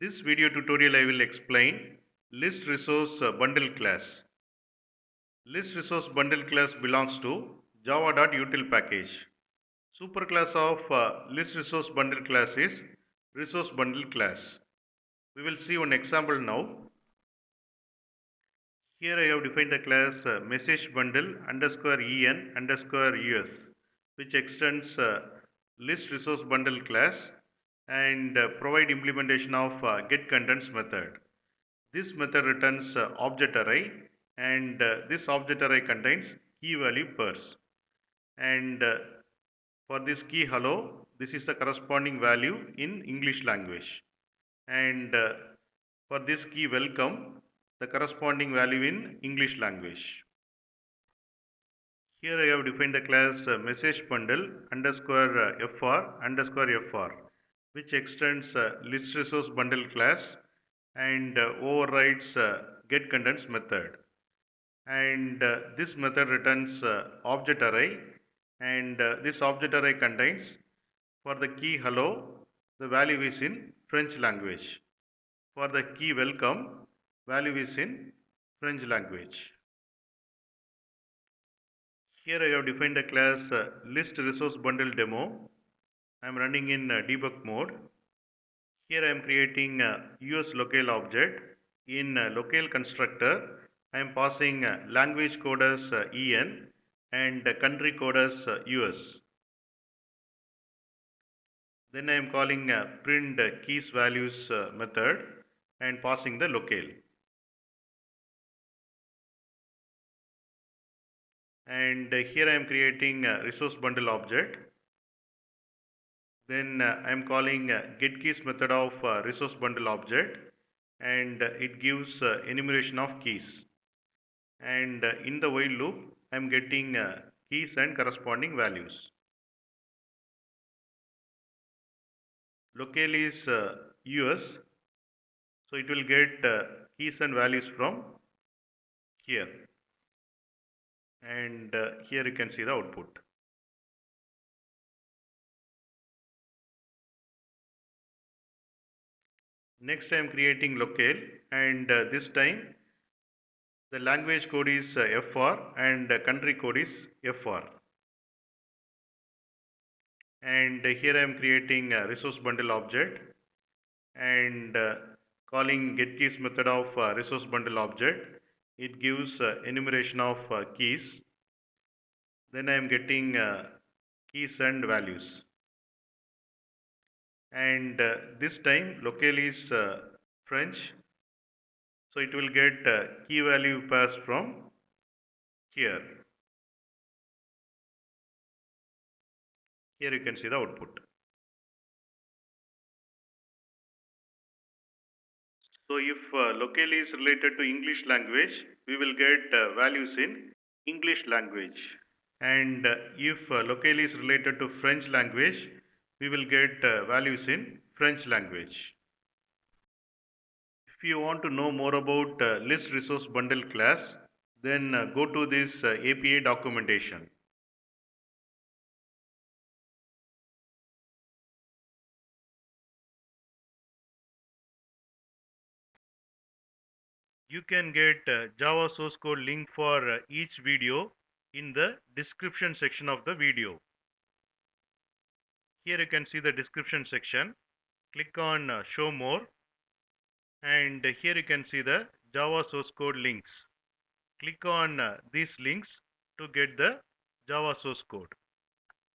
This video tutorial I will explain list resource bundle class. List resource bundle class belongs to java.util package. Superclass of list resource bundle class is resource bundle class. We will see one example now. Here I have defined the class message bundle underscore en underscore us, which extends list resource bundle class and provide implementation of get contents method. This method returns object array, and this object array contains key value pairs. And for this key hello, this is the corresponding value in English language. And for this key welcome, the corresponding value in English language. Here I have defined the class message bundle underscore fr underscore fr, which extends list resource bundle class and overrides get contents method. And this method returns object array, and this object array contains for the key hello, the value is in French language. For the key welcome, value is in French language. Here I have defined the class list resource bundle demo. I am running in debug mode. Here I am creating US locale object. In locale constructor, I am passing language code as EN and country code as US. Then I am calling print keys values method and passing the locale. And here I am creating a resource bundle object. Then I am calling get keys method of resource bundle object, and it gives enumeration of keys. And in the while loop, I am getting keys and corresponding values. Locale is US, so it will get keys and values from here. And here you can see the output. Next I am creating locale, and this time the language code is FR and country code is FR. And here I am creating a resource bundle object and calling getKeys method of resource bundle object. It gives enumeration of keys. Then I am getting keys and values. And this time locale is French, so it will get key value passed from here. Here you can see the output. So if locale is related to English language, we will get values in English language. And if locale is related to French language, we will get values in French language. If you want to know more about list resource bundle class, then go to this API documentation. You can get Java source code link for each video in the description section of the video. Here you can see the description section. Click on show more, and here you can see the Java source code links. Click on these links to get the Java source code.